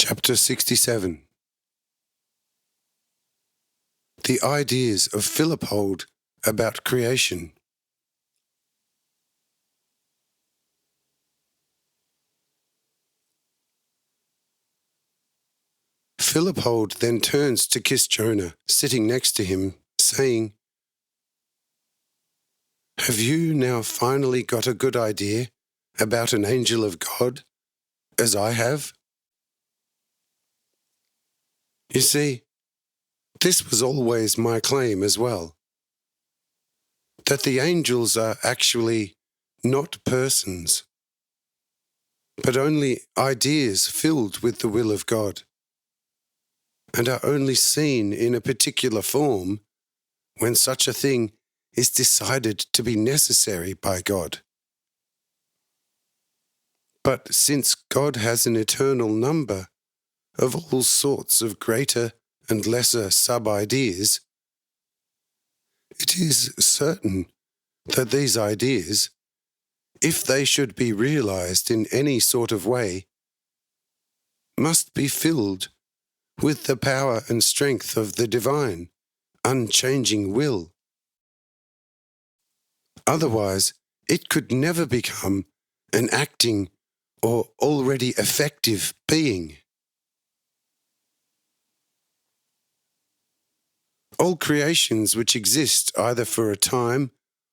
Chapter 67. The ideas of Philip hold about creation. Philip hold then turns to kiss Jonah, sitting next to him, saying, "Have you now finally got a good idea about an angel of God, as I have?" You see, this was always my claim as well, that the angels are actually not persons, but only ideas filled with the will of God, and are only seen in a particular form when such a thing is decided to be necessary by God. But since God has an eternal number of all sorts of greater and lesser sub-ideas, it is certain that these ideas, if they should be realized in any sort of way, must be filled with the power and strength of the divine, unchanging will. Otherwise, it could never become an acting or already effective being. All creations which exist either for a time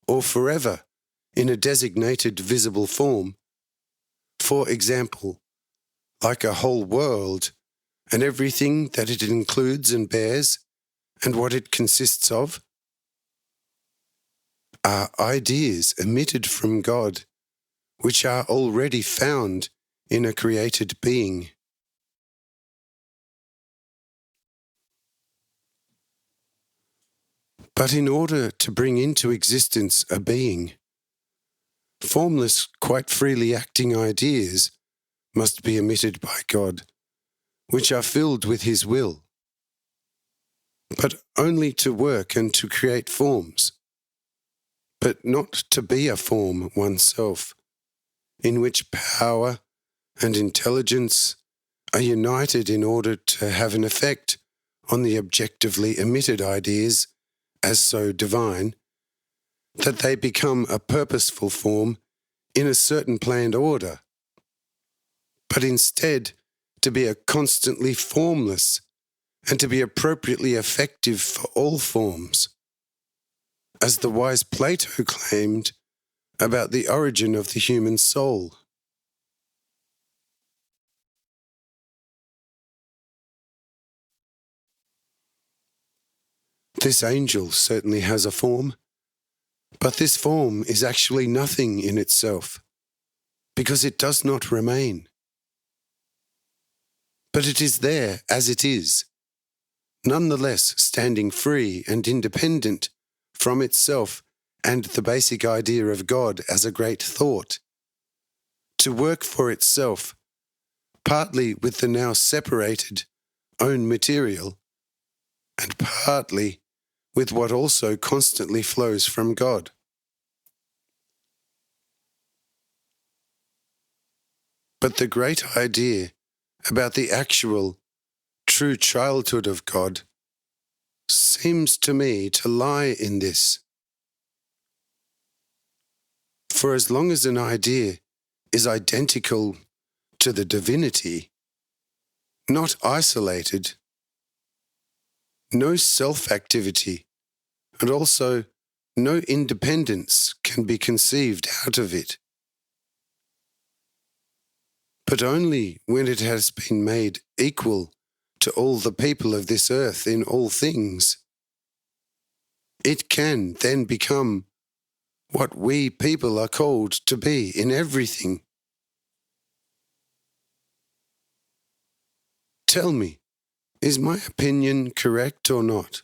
or forever in a designated visible form, for example, like a whole world and everything that it includes and bears and what it consists of, are ideas emitted from God which are already found in a created being. But in order to bring into existence a being, formless, quite freely acting ideas must be emitted by God, which are filled with His will, but only to work and to create forms, but not to be a form oneself, in which power and intelligence are united in order to have an effect on the objectively emitted ideas as so divine, that they become a purposeful form in a certain planned order, but instead to be a constantly formless and to be appropriately effective for all forms, as the wise Plato claimed about the origin of the human soul. This angel certainly has a form, but this form is actually nothing in itself, because it does not remain. But it is there as it is, nonetheless standing free and independent from itself and the basic idea of God as a great thought, to work for itself, partly with the now separated own material, and partly with what also constantly flows from God. But the great idea about the actual, true childhood of God seems to me to lie in this. For as long as an idea is identical to the divinity, not isolated, no self-activity, and also no independence can be conceived out of it. But only when it has been made equal to all the people of this earth in all things, it can then become what we people are called to be in everything. Tell me, is my opinion correct or not?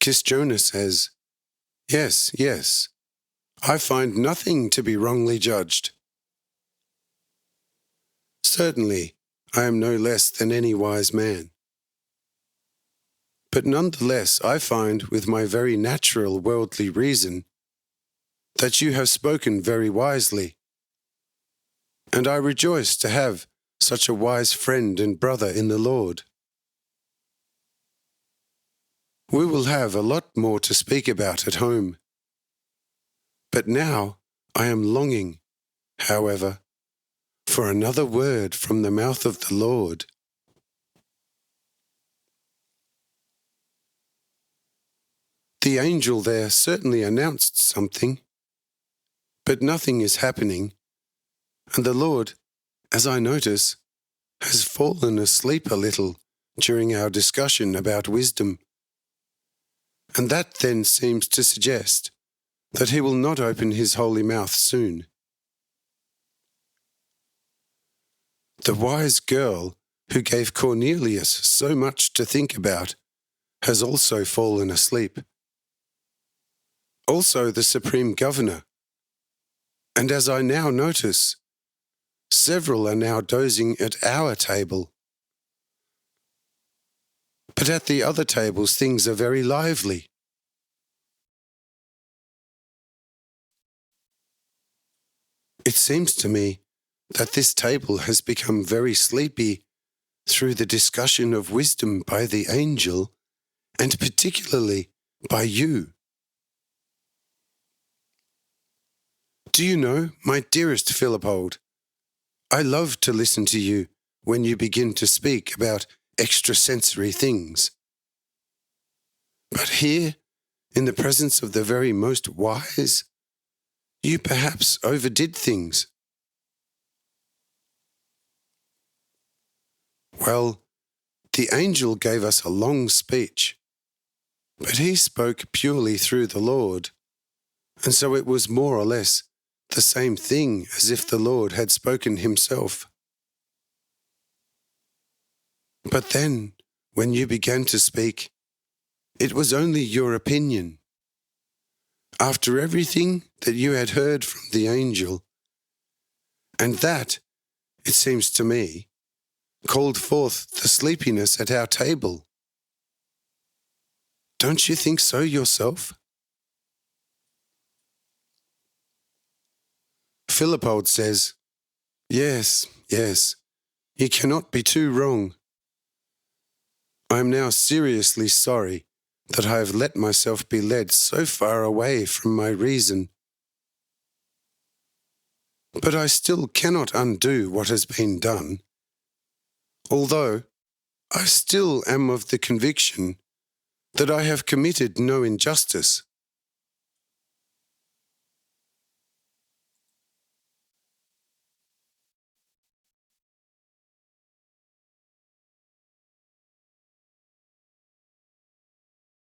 Kiss Jonah says, "Yes, yes, I find nothing to be wrongly judged. Certainly, I am no less than any wise man. But nonetheless, I find with my very natural worldly reason that you have spoken very wisely, and I rejoice to have such a wise friend and brother in the Lord. We will have a lot more to speak about at home. But now I am longing, however, for another word from the mouth of the Lord. The angel there certainly announced something, but nothing is happening, and the Lord, as I notice, has fallen asleep a little during our discussion about wisdom. And that then seems to suggest that he will not open his holy mouth soon. The wise girl who gave Cornelius so much to think about has also fallen asleep. Also the supreme governor. And as I now notice, several are now dozing at our table. But at the other tables things are very lively. It seems to me that this table has become very sleepy through the discussion of wisdom by the angel, and particularly by you. Do you know, my dearest Philippold, I love to listen to you when you begin to speak about extrasensory things. But here, in the presence of the very most wise, you perhaps overdid things. Well, the angel gave us a long speech, but he spoke purely through the Lord, and so it was more or less the same thing as if the Lord had spoken himself. But then, when you began to speak, it was only your opinion. After everything that you had heard from the angel, and that, it seems to me, called forth the sleepiness at our table. Don't you think so yourself? Philippold says, yes, you cannot be too wrong. I am now seriously sorry that I have let myself be led so far away from my reason. But I still cannot undo what has been done, although I still am of the conviction that I have committed no injustice.